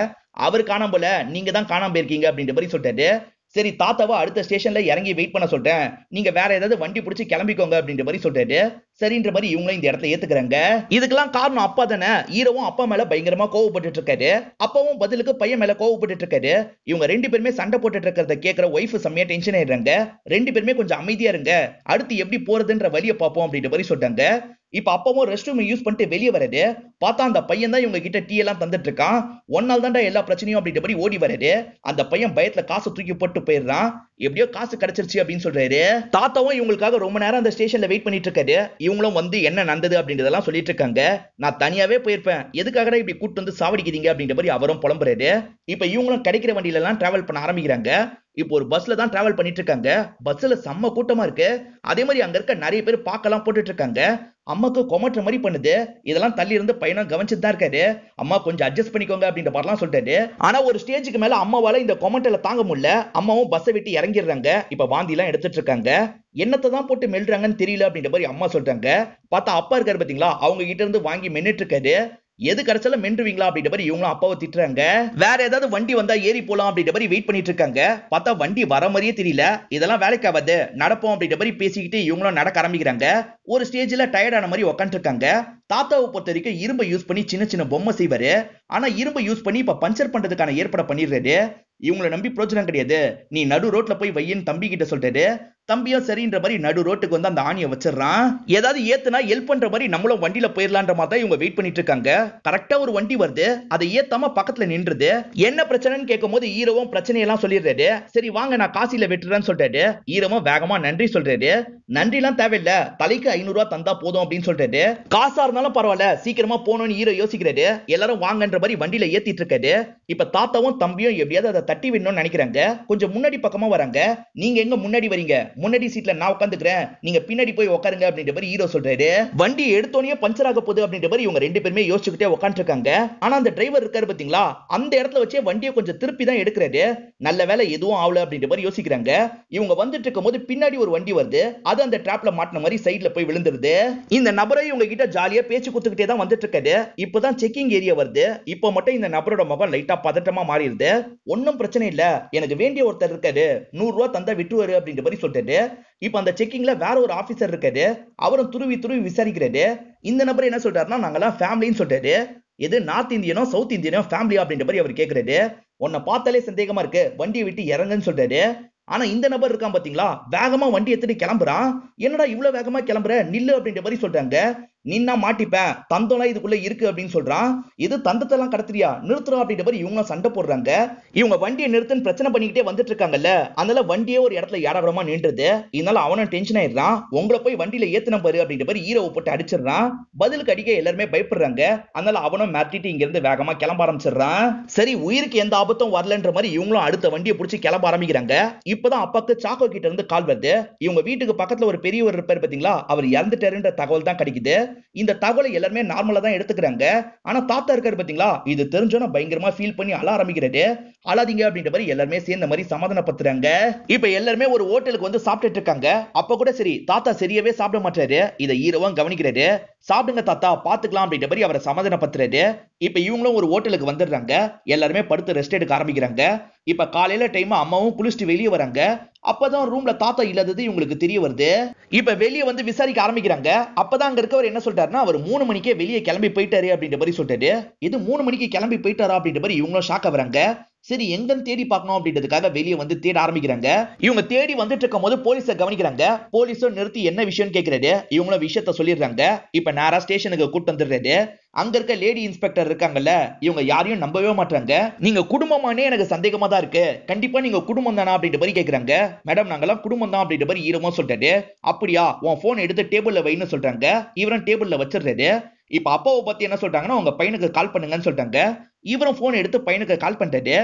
A: அவர் காணாம போல, நீங்க தான் காணாம போயிருக்கீங்க அப்படின்ற மாதிரி சொல்றாரு. சரி தாத்தாவை அடுத்த ஸ்டேஷன்ல இறங்கி வெயிட் பண்ண சொல்றேன், நீங்க வேற ஏதாவது வண்டி பிடிச்சி கிளம்பிக்கோங்க அப்படின்ற மாதிரி சொல்றாரு. சரின்ற மாதிரி இவங்களும் இந்த இடத்துல ஏத்துக்கிறாங்க. இதுக்கெல்லாம் காரணம் அப்பா தானே. ஹீரோவும் அப்பா மேல பயங்கரமா கோவப்பட்டு இருக்காரு. அப்பாவும் பதிலுக்கு பையன் மேல கோவப்பட்டு இருக்காரு. இவங்க 2 பேருமே சண்டை போட்டுட்டு இருக்கிறத கேட்கிற ஒய்ஃப் செம்மையா டென்ஷன் ஆயிடுறாங்க. 2 பேருமே கொஞ்சம் அமைதியா இருங்க, அடுத்து எப்படி போறதுன்ற வழியை பார்ப்போம் அப்படின்ற மாதிரி சொல்றாங்க. இப்ப அப்பாவும் ரெஸ்ட் ரூம் யூஸ் பண்ணிட்டு வெளியே வராரு. பார்த்தா அந்த பையன் தான் இவங்க கிட்ட டீ எல்லாம் தந்துட்டு இருக்கான். ஒன்னால தான்டா எல்லா பிரச்சனையும் அப்படின்ற மாதிரி ஓடி வராரு. அந்த பையன் பயத்துல காசு தூக்கி போட்டு போயிடுறான். எப்படியோ காசு கிடைச்சிருச்சு அப்படின்னு சொல்றாரு. தாத்தாவும் இவங்களுக்காக ரொம்ப நேரம் அந்த ஸ்டேஷன்ல வெயிட் பண்ணிட்டு இருக்காரு. இவங்களும் வந்து என்ன நடந்தது அப்படின்றதெல்லாம் சொல்லிட்டு இருக்காங்க. நான் தனியாவே போயிருப்பேன், எதுக்காக இப்படி கூட்டு வந்து சாவடிக்கிறீங்க அப்படின்ற மாதிரி அவரும் புலம்புறாரு. இப்ப இவங்களும் கிடைக்கிற வண்டியில எல்லாம் டிராவல் பண்ண ஆரம்பிக்கிறாங்க. இப்போ ஒரு பஸ்ல தான் டிராவல் பண்ணிட்டு இருக்காங்க. பஸ்ல செம்ம கூட்டமா இருக்கு. அதே மாதிரி அங்க இருக்க நிறைய பேர் பார்க்கலாம் போட்டுட்டு இருக்காங்க. அம்மாக்கு கொமட்டுற மாதிரி பண்ணுது. இதெல்லாம் தள்ளி இருந்து பையனும் கவனிச்சுட்டு தான் இருக்காரு. அம்மா கொஞ்சம் அட்ஜஸ்ட் பண்ணிக்கோங்க அப்படின்ற மாதிரிலாம் சொல்லிட்டாரு. ஆனா ஒரு ஸ்டேஜுக்கு மேல அம்மாவால இந்த கொமட்டல தாங்க முடியல. அம்மாவும் பஸ்ஸை விட்டு இறங்கிடுறாங்க. இப்ப வாந்தி எல்லாம் எடுத்துட்டு இருக்காங்க. என்னத்தை தான் போட்டு மெல்றாங்கன்னு தெரியல அப்படின்ற மாதிரி அம்மா சொல்றாங்க. பார்த்தா அப்பா இருக்காரு பாத்தீங்களா, அவங்க கிட்ட இருந்து வாங்கி மென்னுட்டு இருக்காரு. எது கிடைச்சாலும் மென்றுவீங்களா அப்படின்ற மாதிரி இவங்களும் அப்பாவை திட்டுறாங்க. வேற ஏதாவது வண்டி வந்தா ஏறி போலாம் அப்படின்ற மாதிரி வெயிட் பண்ணிட்டு இருக்காங்க. பார்த்தா வண்டி வர மாதிரியே தெரியல. இதெல்லாம் வேலைக்கு ஆகாது, நடப்போம் அப்படின்ற மாதிரி பேசிக்கிட்டு இவங்களும் நடக்க ஆரம்பிக்கிறாங்க. ஒரு ஸ்டேஜ்ல டயர்டான மாதிரி உட்காந்துட்டு இருக்காங்க. தாத்தாவை பொறுத்த வரைக்கும் இரும்பை யூஸ் பண்ணி சின்ன சின்ன பொம்மை செய்வாரு. ஆனா இரும்பை யூஸ் பண்ணி இப்ப பஞ்சர் பண்றதுக்கான ஏற்பாடு பண்ணிடுறாரு. இவங்களை நம்பி பிரோஜனம் கிடையாது, நீ நடு ரோட்ல போய் வையின்னு தம்பி கிட்ட சொல்றாரு. தம்பியும் சரின்ற மாதிரி நடு ரோட்டுக்கு வந்து அந்த ஆணியை வச்சிடறான். ஏதாவது ஏத்துனா ஹெல்ப் பண்ற மாதிரி நம்மளும் வண்டியில போயிடலான்ற மாதிரி தான் இவங்க வெயிட் பண்ணிட்டு இருக்காங்க. கரெக்டா ஒரு வண்டி வருது. அதை ஏத்தாம பக்கத்துல நின்றுது. என்ன பிரச்சனைன்னு கேட்கும் போது ஹீரோவும் பிரச்சனையெல்லாம் சொல்லிடுறாரு. சரி வாங்க நான் காசில வெட்டுறேன்னு சொல்றாரு. ஹீரோவும் வேகமா நன்றி சொல்றாரு. நன்றி எல்லாம் தேவையில்ல, தலைக்கு 500 ரூபாய் தந்தா போதும் அப்படின்னு சொல்றாரு. காசா இருந்தாலும் பரவாயில்ல, சீக்கிரமா போகணும்னு ஹீரோ யோசிக்கிறாரு. எல்லாரும் வாங்கன்ற மாதிரி வண்டியில ஏத்திட்டு இருக்காரு. இப்ப தாத்தாவும் தம்பியும் எப்படியாவது அதை தட்டி விடணும்னு நினைக்கிறாங்க. கொஞ்சம் முன்னாடி பக்கமா வராங்க. நீங்க எங்க முன்னாடி வரீங்க, முன்னாடி சீட்ல நான் உட்காந்துக்கிறேன், நீங்க பின்னாடி போய் உட்காருங்க அப்படின்ற மாதிரி ஹீரோ சொல்றாரு. வண்டி எடுத்தோனே பஞ்சர் ஆக போகுது அப்படின்ற மாதிரி இவங்க 2 பேருமே யோசிச்சுக்கிட்டே உட்காந்துட்டு இருக்காங்க. ஆனா அந்த டிரைவர் இருக்காரு பாத்தீங்களா, அந்த இடத்துல வச்சே வண்டியை கொஞ்சம் திருப்பி தான் எடுக்கிறாரு. நல்ல வேலை எதுவும் ஆகல அப்படின்ற மாதிரி யோசிக்கிறாங்க. இவங்க வந்துட்டு இருக்கும் போது பின்னாடி ஒரு வண்டி வருது. அது அந்த டிராப்ல மாட்டின மாதிரி சைடுல போய் விழுந்துருது. இந்த நபரை இவங்க கிட்ட ஜாலியா பேச்சு குத்துக்கிட்டே தான் வந்துட்டு இருக்காரு. இப்பதான் செக்கிங் ஏரியா வருது. இப்ப மட்டும் இந்த நபரோட முகம் லைட்டா பதட்டமா மாறிடுது. ஒன்னும் பிரச்சனை இல்ல, எனக்கு வேண்டிய ஒருத்தர் இருக்காரு, 100 ரூபாய் தந்தா விட்டுவாரு அப்படின்ற மாதிரி சொல்லிட்டு இப்ப அந்த செக்கிங்ல வேற ஒரு ஆபீசர் இருக்காரு. அவரும் துருவி துருவி விசாரிக்கிறாரு. இந்த நபர் என்ன சொல்றாருன்னா, நாங்கெல்லாம் ஃபேமிலின்னு சொல்றாரு. எது நார்த் இந்தியனோ சவுத் இந்தியனோ ஃபேமிலியா அப்படின்ற மாதிரி அவர் கேக்குறாரு. உன்னை பார்த்தாலே சந்தேகமா இருக்கு, வண்டியை விட்டு இறங்குன்னு சொல்றாரு. ஆனா இந்த நபர் இருக்கான் பாத்தீங்களா, வேகமா வண்டி எடுத்துட்டு கிளம்புறான். என்னடா இவ்வளவு வேகமா கிளம்புற, நில்லு அப்படின்ற மாதிரி சொல்றாங்க. நின்னா மாட்டிப்பேன், தந்தம்லாம் இதுக்குள்ள இருக்கு அப்படின்னு சொல்றான். இது தந்தத்தெல்லாம் கடத்துறியா, நிறுத்துறோம் அப்படின்ற மாதிரி இவங்க சண்டை போடுறாங்க. இவங்க வண்டியை நிறுத்துன்னு பிரச்சனை பண்ணிக்கிட்டே வந்துட்டு இருக்காங்கல்ல, அதனால வண்டியே ஒரு இடத்துல ஏடாகடமா நின்றுது. இதனால அவனும் டென்ஷன் ஆயிடுறான். உங்களை போய் வண்டியில ஏத்துன பாரு அப்படின்ற மாதிரி ஹீரோவை போட்டு அடிச்சிடறான். பதிலுக்கு அடிக்க எல்லாருமே பயப்படுறாங்க. அதனால அவனும் மிரட்டிட்டு இங்க இருந்து வேகமா கிளம்ப ஆரம்பிச்சிடறான். சரி, உயிருக்கு எந்த ஆபத்தும் வரலன்ற மாதிரி இவங்களும் அடுத்த வண்டியை பிடிச்சி கிளம்ப ஆரம்பிக்கிறாங்க. இப்பதான் அப்பாக்கு சாக்கோ கிட்ட இருந்து கால் வருது. இவங்க வீட்டுக்கு பக்கத்துல ஒரு பெரியவர் இருப்பாரு பாத்தீங்களா, அவர் இறந்துட்டாருன்ற தகவல் தான் கிடைக்குது. இந்த தகவலை எல்லாருமே நார்மலா தான் எடுத்துக்கிறாங்க. ஆனா தாத்தா இருக்காரு பாத்தீங்களா, இது தெரிஞ்சோன்னா பயங்கரமா ஃபீல் பண்ணி அழ ஆரம்பிக்கிறாரு. அழாதீங்க அப்படின்ற மாதிரி எல்லாருமே சேர்ந்த மாதிரி சமாதானப்படுத்துறாங்க. இப்ப எல்லாருமே ஒரு ஹோட்டலுக்கு வந்து சாப்பிட்டுட்டு இருக்காங்க. அப்ப கூட சரி, தாத்தா சரியாவே சாப்பிட மாட்டாரு. இத ஹீரோவும் கவனிக்கிறாரு. சாப்பிடுங்க தாத்தா, பாத்துக்கலாம் அப்படின்ற மாதிரி அவரை சமாதானப்படுத்துறாரு. இப்ப இவங்களும் ஒரு ஹோட்டலுக்கு வந்துடுறாங்க. எல்லாருமே படுத்து ரெஸ்ட் எடுக்க ஆரம்பிக்கிறாங்க. இப்ப காலையில டைம் அம்மாவும் குளிச்சுட்டு வெளியே வராங்க. அப்பதான் ரூம்ல தாத்தா இல்லாதது இவங்களுக்கு தெரிய வருது. இப்ப வெளியே வந்து விசாரிக்க ஆரம்பிக்கிறாங்க. அப்பதான் அங்க இருக்கவர் என்ன சொல்றாருன்னா, அவர் 3 மணிக்கே வெளியே கிளம்பி போயிட்டாரு அப்படின்ற மாதிரி சொல்றாரு. இது 3 மணிக்கு கிளம்பி போயிட்டாரா அப்படின்ற மாதிரி இவங்களும் ஷாக் ஆகுறாங்க. சரி, எங்கன்னு தேடி பார்க்கணும் அப்படின்றதுக்காக வெளியே வந்து தேட ஆரம்பிக்கிறாங்க. இவங்க தேடி வந்துட்டு இருக்கும் போது போலீஸை கவனிக்கிறாங்க. போலீஸும் நிறுத்தி என்ன விஷயம் கேட்கிறாரு. இவங்களும் விஷயத்த சொல்லிடுறாங்க. இப்ப நேரா ஸ்டேஷனுக்கு கூட்டு வந்துடுறாரு. அங்க இருக்க லேடி இன்ஸ்பெக்டர் இருக்காங்கல்ல, இவங்க யாரையும் நம்பவே மாட்டாங்க. நீங்க குடும்பமானே எனக்கு சந்தேகமா தான் இருக்கு, கண்டிப்பா நீங்க குடும்பம் தானா அப்படின்ற மாதிரி கேக்குறாங்க. மேடம், நாங்கெல்லாம் குடும்பம் தான் அப்படின்ற மாதிரி ஈரமா சொல்றாரு. அப்படியா, உன் போன் எடுத்து டேபிள்ல வைன்னு சொல்றாங்க. இவரும் டேபிள்ல வச்சிடுறாரு. இப்ப அப்பாவை பத்தி என்ன சொல்றாங்கன்னா, உங்க பையனுக்கு கால் பண்ணுங்கன்னு சொல்றாங்க. இவரும் போன் எடுத்து பையனுக்கு கால் பண்றாரு.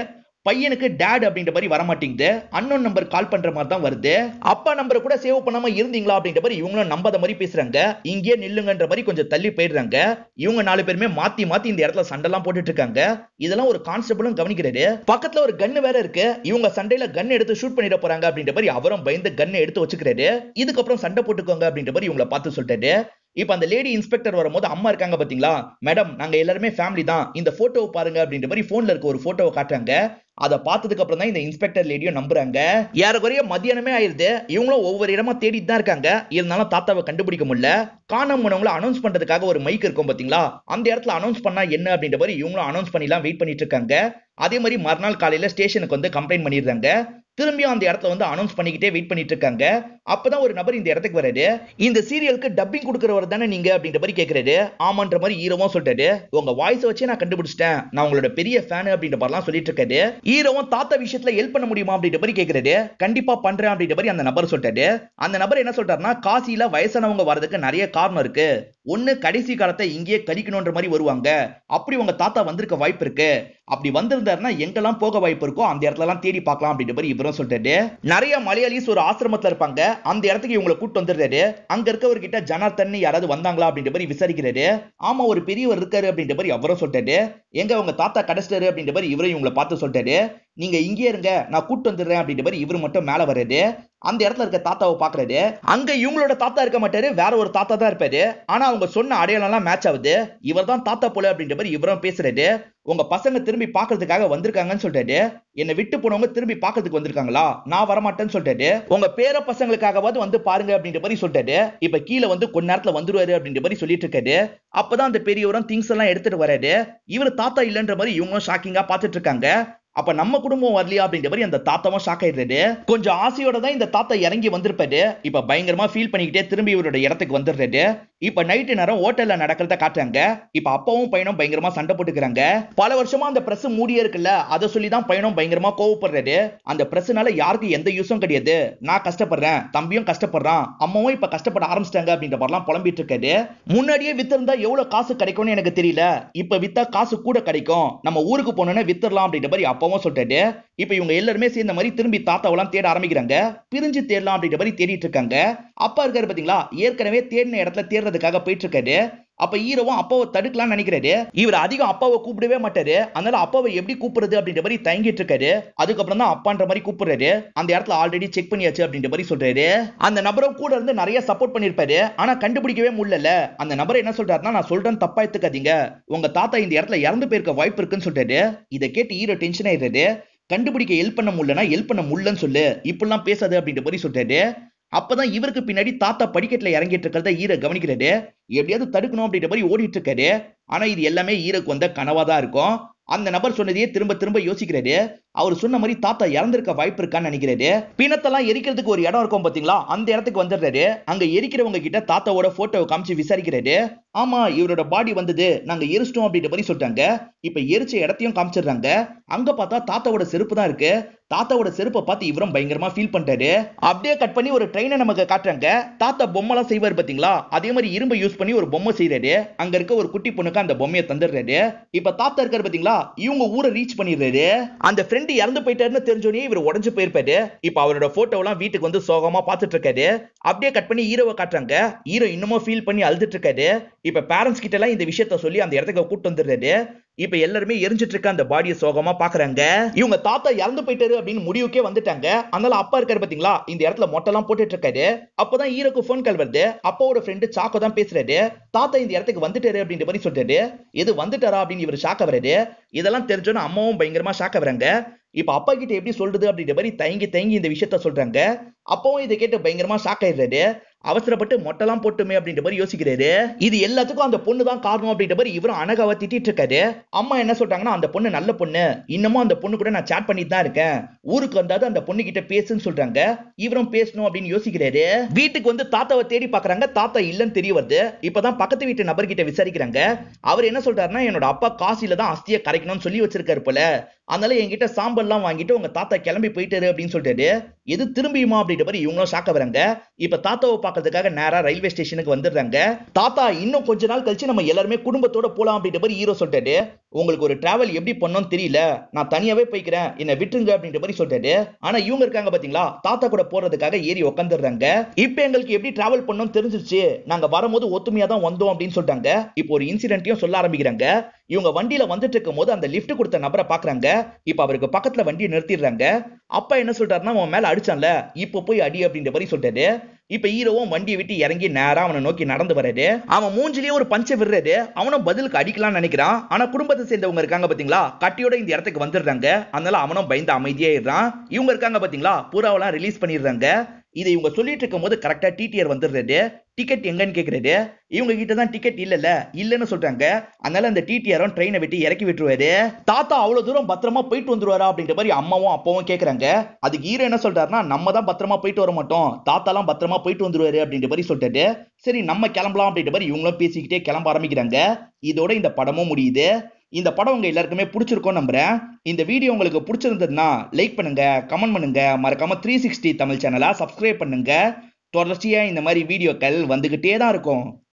A: பையனுக்கு டாட் அப்படின்ற மாதிரி வர மாட்டேங்குது. அன்னோன் நம்பர் கால் பண்ற மாதிரி தான் வருது. அப்பா நம்பரை கூட சேவ் பண்ணாம இருந்தீங்களா அப்படின்ற மாதிரி இவங்களும் நம்பாத மாதிரி பேசுறாங்க. இங்கே நில்லுங்கன்ற மாதிரி கொஞ்சம் தள்ளி போயிடுறாங்க. இவங்க 4 பேருமே மாத்தி மாத்தி இந்த இடத்துல சண்டைலாம் போட்டுட்டு இருக்காங்க. இதெல்லாம் ஒரு கான்ஸ்டபிளும் கவனிக்கிறாரு. பக்கத்துல ஒரு கன்னு வேற இருக்கு. இவங்க சண்டையில கன் எடுத்து ஷூட் பண்ணிட போறாங்க அப்படின்ற மாதிரி அவரும் பயந்து கன்னை எடுத்து வச்சுக்கிறாரு. இதுக்கப்புறம் சண்டை போட்டுக்கோங்க அப்படின்ற மாதிரி இவங்களை பார்த்து சொல்லிட்டாரு. இப்ப அந்த லேடி இன்ஸ்பெக்டர் வரும்போது அம்மா இருக்காங்க பாத்தீங்களா, மேடம் நாங்க எல்லாருமே ஃபேமிலி தான், இந்த போட்டோவை பாருங்க அப்படின்ற மாதிரி போன்ல இருக்க ஒரு போட்டோவை காட்டுறாங்க. அதை பார்த்ததுக்கு அப்புறம் தான் இந்த இன்ஸ்பெக்டர் லேடியும் நம்புறாங்க. ஏறக்குறைய மத்தியானமே ஆயிருது. இவங்களும் ஒவ்வொரு இடமா தேடிட்டு தான் இருக்காங்க. இருந்தாலும் தாத்தாவை கண்டுபிடிக்க முடியல. காணாம போனவங்கள அனௌன்ஸ் பண்றதுக்காக ஒரு மைக் இருக்கும் பாத்தீங்களா, அந்த இடத்துல அனௌன்ஸ் பண்ணா என்ன அப்படின்ற மாதிரி இவங்களும் அனௌன்ஸ் பண்ணிலாம் வெயிட் பண்ணிட்டு இருக்காங்க. அதே மாதிரி மறுநாள் காலையில ஸ்டேஷனுக்கு வந்து கம்ப்ளைண்ட் பண்ணிடுறாங்க. திரும்பியும் அந்த இடத்துல வந்து அனௌன்ஸ் பண்ணிக்கிட்டே வெயிட் பண்ணிட்டு இருக்காங்க. அப்பதான் ஒரு நபர் இந்த இடத்துக்கு வராரு. இந்த சீரியலுக்கு டப்பிங் கொடுக்கறவர் தானே நீங்க அப்படின்ற மாதிரி கேக்குறாரு. ஆமான்ற மாதிரி ஹீரோவும் சொல்றாரு. உங்க வாய்ஸ் வச்சு நான் கண்டுபிடிச்சிட்டேன், நான் உங்களோட பெரிய ஃபேன் அப்படின்ற மாதிரிலாம் சொல்லிட்டு இருக்காரு. ஹீரோவும் தாத்தா விஷயத்துல ஹெல்ப் பண்ண முடியுமா அப்படின்ற மாதிரி கேக்குறாரு. கண்டிப்பா பண்றேன் அப்படின்ற மாதிரி அந்த நபர் சொல்றாரு. அந்த நபர் என்ன சொல்றாருன்னா, காசியில வயசானவங்க வரதுக்கு நிறைய காரணம் இருக்கு. ஒண்ணு, கடைசி காலத்தை இங்கேயே கழிக்கணும்ன்ற மாதிரி வருவாங்க. அப்படி உங்க தாத்தா வந்திருக்க வாய்ப்பு இருக்கு. அப்படி வந்திருந்தாருன்னா எங்கெல்லாம் போக வாய்ப்பு இருக்கோ அந்த இடத்துல எல்லாம் தேடி பார்க்கலாம் அப்படின்ற மாதிரி இவரும் சொல்றாரு. நிறைய மலையாளிஸ் ஒரு ஆசிரமத்துல இருப்பாங்க. அந்த இடத்துக்கு இவங்களை கூட்டு வந்துடுறாரு. அங்க இருக்கவர்கிட்ட ஜனார்த்தன் யாராவது வந்தாங்களா அப்படின்ற மாதிரி விசாரிக்கிறாரு. ஆமா, ஒரு பெரியவர் இருக்காரு அப்படின்ற மாதிரி அவரும் சொல்றாரு. எங்க உங்க தாத்தா கடைசிட்டாரு அப்படின்ற மாதிரி இவரும் இவங்களை பார்த்து சொல்றாரு. நீங்க இங்கே இருங்க, நான் கூட்டு வந்துடுறேன் அப்படின்ற மாதிரி இவரு மட்டும் மேல வர்றாரு. அந்த இடத்துல இருக்க தாத்தாவை பாக்குறாரு. அங்க இவங்களோட தாத்தா இருக்க மாட்டாரு, வேற ஒரு தாத்தா தான் இருப்பாரு. ஆனா அவங்க சொன்ன அடையாளம் எல்லாம் மேட்ச் ஆகுது. இவர் தான் தாத்தா போல அப்படின்ற மாதிரி இவரும் பேசுறாரு. உங்க பசங்க திரும்பி பாக்குறதுக்காக வந்திருக்காங்கன்னு சொல்றாரு. என்னை விட்டு போனவங்க திரும்பி பாக்குறதுக்கு வந்திருக்காங்களா, நான் வரமாட்டேன்னு சொல்றாரு. உங்க பேர பசங்களுக்காகவாது வந்து பாருங்க அப்படின்ற மாதிரி சொல்றாரு. இப்ப கீழே வந்து கொஞ்ச நேரத்துல வந்துருவாரு அப்படின்ற மாதிரி சொல்லிட்டு இருக்காரு. அப்பதான் அந்த பெரியவரும் திங்ஸ் எல்லாம் எடுத்துட்டு வராரு. இவரு தாத்தா இல்லன்ற மாதிரி இவங்களும் ஷாக்கிங்கா பாத்துட்டு இருக்காங்க. அப்ப நம்ம குடும்பம் வரலையா அப்படின்ற மாதிரி அந்த தாத்தாவும் ஷாக் ஆயிடுறாரு. கொஞ்சம் ஆசையோட தான் இந்த தாத்தா இறங்கி வந்திருப்பாரு. இப்ப பயங்கரமா ஃபீல் பண்ணிக்கிட்டே திரும்பி இவரோட இடத்துக்கு வந்துடுறாரு. இப்ப நைட்டு நேரம் ஹோட்டல்ல நடக்கிறத காட்டுறாங்க. இப்ப அப்பாவும் பையனும் பயங்கரமா சண்டை போட்டுக்கிறாங்க. பல வருஷமா அந்த பிரஸ் மூடியே இருக்குல்ல, அதை சொல்லி தான் பையனும் பயங்கரமா கோவப்படுறாரு. அந்த பிரஸ்னால யாருக்கு எந்த யூஸும் கிடையாது. நான் கஷ்டப்படுறேன், தம்பியும் கஷ்டப்படுறான், அம்மாவும் இப்ப கஷ்டப்பட ஆரம்பிச்சிட்டாங்க அப்படின்ற மாதிரிலாம் புலம்பிட்டு இருக்காரு. முன்னாடியே வித்திருந்தா எவ்வளவு காசு கிடைக்கும்னு எனக்கு தெரியல, இப்ப வித்தா காசு கூட கிடைக்கும், நம்ம ஊருக்கு போனோம்னா வித்துடலாம் அப்படின்ற மாதிரி அப்பாவும் சொல்றாரு. இப்ப இவங்க எல்லாருமே சேர்ந்த மாதிரி திரும்பி தாத்தாவெல்லாம் தேட ஆரம்பிக்கிறாங்க. பிரிஞ்சு தேடலாம் அப்படின்ற மாதிரி தேடிட்டு இருக்காங்க. அப்பா இருக்காரு பாத்தீங்களா, ஏற்கனவே தேடின இடத்துல தேடுறதுக்காக போயிட்டு இருக்காரு. அப்ப ஹீரோவும் அப்பாவை தடுக்கலாம் நினைக்கிறாரு. இவர் அதிகம் அப்பாவை கூப்பிடவே மாட்டாரு. அதனால அப்பாவை எப்படி கூப்பிடுறது அப்படின்ற மாதிரி தயங்கிட்டு இருக்காரு. அதுக்கப்புறம் தான் அப்பான்ற மாதிரி கூப்பிடுறாரு. அந்த இடத்துல ஆல்ரெடி செக் பண்ணியாச்சு அப்படின்ற மாதிரி சொல்றாரு. அந்த நபரும் கூட இருந்து நிறைய சப்போர்ட் பண்ணிருப்பாரு. ஆனா கண்டுபிடிக்கவே முடியல. அந்த நபர் என்ன சொல்றாருன்னா, நான் சொல்றேன் தப்பா எடுத்துக்காதீங்க, உங்க தாத்தா இந்த இடத்துல இறந்து போயிருக்க வாய்ப்பு இருக்குன்னு சொல்றாரு. இதை கேட்டு ஹீரோ டென்ஷன் ஆயிடுறாரு. கண்டுபிடிக்க ஹெல்ப் பண்ண முடியலன்னா ஹெல்ப் பண்ண முடியலன்னு சொல்லு, இப்படிலாம் பேசாது அப்படின்ற மாதிரி சொல்றாரு. அப்பதான் இவருக்கு பின்னாடி தாத்தா படிக்கட்டுல இறங்கிட்டு இருக்கிறத ஹீரோ கவனிக்கிறாரு. எப்படியாவது தடுக்கணும் அப்படின்ற மாதிரி ஓடிட்டு இருக்காரு. ஆனா இது எல்லாமே ஹீரோக்கு வந்த கனவா தான் இருக்கும். அந்த நபர் சொன்னதையே திரும்ப திரும்ப யோசிக்கிறாரு. அவர் சொன்ன மாதிரி தாத்தா இறந்திருக்க வாய்ப்பு இருக்கான்னு நினைக்கிறாரு. பிணத்தெல்லாம் எரிக்கிறதுக்கு ஒரு இடம் இருக்கும் பாத்தீங்களா, அந்த இடத்துக்கு வந்துடுறாரு. அங்க எரிக்கிறவங்க கிட்ட தாத்தாவோட போட்டோவை காமிச்சு விசாரிக்கிறாரு. ஆமா, இவரோட பாடி வந்தது, நாங்க எரிச்சிட்டோம் அப்படின்ற மாதிரி சொல்லிட்டாங்க. இப்ப எரிச்ச இடத்தையும் காமிச்சிடுறாங்க. அங்க பார்த்தா தாத்தாவோட செருப்பு தான் இருக்கு. தாத்தாவோட செருப்பை பார்த்து இவரும் பயங்கரமா ஃபீல் பண்றாரு. அப்படியே கட் பண்ணி ஒரு ட்ரெயினை நமக்கு காட்டுறாங்க. தாத்தா பொம்மைலாம் செய்வார் பாத்தீங்களா, அதே மாதிரி இரும்பை யூஸ் பண்ணி ஒரு பொம்மை செய்யறாரு. அங்க இருக்க ஒரு குட்டி பொண்ணுக்கு அந்த பொம்மையை தந்துடுறாரு. இப்ப தாத்தா இருக்காரு பாத்தீங்களா, இவங்க ஊரை ரீச் பண்ணிடுறாரு. அந்த ஃப்ரெண்ட் இறந்து போயிட்டாருன்னு தெரிஞ்சோடனே இவர் உடஞ்சு போயிருப்பாரு. இப்ப அவரோட போட்டோ எல்லாம் வீட்டுக்கு வந்து சோகமா பார்த்துட்டு இருக்காரு. அப்படியே கட் பண்ணி ஹீரோவை காட்டுறாங்க. ஹீரோ இன்னமும் ஃபீல் பண்ணி அழுதுட்டு இருக்காரு. இப்ப பேரண்ட்ஸ் கிட்ட எல்லாம் இந்த விஷயத்த சொல்லி அந்த இடத்துக்கு கூட்டு வந்துடுறாரு. இப்ப எல்லாருமே எரிஞ்சிட்டு இருக்க அந்த பாடியை சோகமா பாக்குறாங்க. இவங்க தாத்தா இறந்து போயிட்டாரு அப்படின்னு முடிவுக்கே வந்துட்டாங்க. அதனால அப்பா இருக்காரு பாத்தீங்களா, இந்த இடத்துல மொட்டைலாம் போட்டுட்டு இருக்காரு. அப்பதான் ஹீரோக்கு போன் கால் வருது. அப்பாவோட ஃப்ரெண்டு சாக்கோ தான் பேசுறாரு. தாத்தா இந்த இடத்துக்கு வந்துட்டாரு அப்படின்ற மாதிரி சொல்றாரு. எது வந்துட்டாரா அப்படின்னு இவர் ஷாக்க வராரு. இதெல்லாம் தெரிஞ்சோன்னு அம்மாவும் பயங்கரமா ஷாக்க வராங்க. இப்ப அப்பா கிட்ட எப்படி சொல்றது அப்படின்ற மாதிரி தயங்கி தயங்கி இந்த விஷயத்த சொல்றாங்க. அப்பவும் இதை கேட்டு பயங்கரமா ஷாக் ஆயிடுறாரு. அவசரப்பட்டு மொட்டைலாம் போட்டுமே அப்படின்ற மாதிரி யோசிக்கிறாரு. இது எல்லாத்துக்கும் அந்த பொண்ணு தான் காரணம் அப்படின்ற மாதிரி இவரும் அனகாவ திட்டிட்டு இருக்காரு. அம்மா என்ன சொல்றாங்கன்னா, அந்த பொண்ணு நல்ல பொண்ணு, இன்னமும் அந்த பொண்ணு கூட நான் சாட் பண்ணிட்டு தான் இருக்கேன், ஊருக்கு வந்தாது அந்த பொண்ணு கிட்ட பேசுன்னு சொல்றாங்க. இவரும் பேசணும் அப்படின்னு யோசிக்கிறாரு. வீட்டுக்கு வந்து தாத்தாவை தேடி பாக்குறாங்க. தாத்தா இல்லன்னு தெரிய வருது. இப்பதான் பக்கத்து வீட்டு நபர்கிட்ட விசாரிக்கிறாங்க. அவர் என்ன சொல்றாருன்னா, என்னோட அப்பா காசில தான் அஸ்தியை கரைக்கணும்னு சொல்லி வச்சிருக்காரு போல, அதனால என்கிட்ட சாம்பல்லாம் வாங்கிட்டு உங்க தாத்தா கிளம்பி போயிட்டாரு அப்படின்னு சொல்றாரு. எது திரும்பியுமா அப்படின்ற மாதிரி இவங்களும் ஷாக்க வராங்க. இப்ப தாத்தாவை பார்க்கறதுக்காக நேரா ரயில்வே ஸ்டேஷனுக்கு வந்துடுறாங்க. தாத்தா இன்னும் கொஞ்ச நாள் கழிச்சு நம்ம எல்லாருமே குடும்பத்தோட போலாம் அப்படின்ற மாதிரி ஹீரோ சொல்றாரு. உங்களுக்கு ஒரு டிராவல் எப்படி பண்ணணும்னு தெரியல, நான் தனியாவே போய்க்கிறேன், என்ன விட்டுருங்க அப்படின்ற மாதிரி சொல்றாரு. ஆனா இவங்க இருக்காங்க பாத்தீங்களா, தாத்தா கூட போறதுக்காக ஏறி உட்காந்துடுறாங்க. இப்ப எங்களுக்கு எப்படி டிராவல் பண்ணணும்னு தெரிஞ்சிருச்சு, நாங்க வரும்போது ஒத்துமையா தான் வந்தோம் அப்படின்னு சொல்றாங்க. இப்போ ஒரு இன்சிடென்ட்டையும் சொல்ல ஆரம்பிக்கிறாங்க. இவங்க வண்டியில வந்துட்டு இருக்கும் போது அந்த லிஃப்ட் கொடுத்த நபரை பாக்குறாங்க. இப்ப அவருக்கு பக்கத்துல வண்டியை நிறுத்திடுறாங்க. அப்பா என்ன சொல்றாருன்னா, அவன் மேல அடிச்சான்ல, இப்ப போய் அடி அப்படின்ற மாதிரி சொல்றாரு. இப்ப ஹீரோவும் வண்டியை விட்டு இறங்கி நேரா அவனை நோக்கி நடந்து வராரு. அவன் மூஞ்சிலேயே ஒரு பஞ்சை விடுறாரு. அவனும் பதிலுக்கு அடிக்கலாம்னு நினைக்கிறான். ஆனா குடும்பத்தை சேர்ந்தவங்க இருக்காங்க பாத்தீங்களா, கட்டியோட இந்த இடத்துக்கு வந்துடுறாங்க. அதனால அவனும் பயந்து அமைதியாயிடுறான். இவங்க இருக்காங்க பாத்தீங்களா, புறாவெல்லாம் ரிலீஸ் பண்ணிடுறாங்க. இதை இவங்க சொல்லிட்டு இருக்கும் போது கரெக்டா டிடிஆர் வந்துடுறாரு. டிக்கெட் எங்கன்னு கேக்குறாரு. இவங்க கிட்ட தான் டிக்கெட் இல்லன்னு சொல்றாங்க. அதனால அந்த டிடிஆரும் ட்ரெயினை விட்டு இறக்கி விட்டுருவாரு. தாத்தா அவ்வளவு தூரம் பத்திரமா போயிட்டு வந்துருவாரா அப்படின்ற மாதிரி அம்மாவும் அப்பாவும் கேக்குறாங்க. அதுக்கு ஹீரோ என்ன சொல்றாருன்னா, நம்ம தான் பத்திரமா போயிட்டு வர மாட்டோம், தாத்தாலாம் பத்திரமா போயிட்டு வந்துருவாரு அப்படின்ற மாதிரி சொல்லிட்டாரு. சரி நம்ம கிளம்பலாம் அப்படின்ற மாதிரி இவங்களும் பேசிக்கிட்டே கிளம்ப ஆரம்பிக்கிறாங்க. இதோட இந்த படமும் முடியுது. இந்த படம் உங்க எல்லாருக்குமே பிடிச்சிருக்கும் நம்புறேன். இந்த வீடியோ உங்களுக்கு பிடிச்சிருந்ததுன்னா லைக் பண்ணுங்க, கமெண்ட் பண்ணுங்க, மறக்காம 360 தமிழ் சேனலை சப்ஸ்கிரைப் பண்ணுங்க. தொடர்ச்சியா இந்த மாதிரி வீடியோக்கள் வந்துகிட்டே தான் இருக்கும்.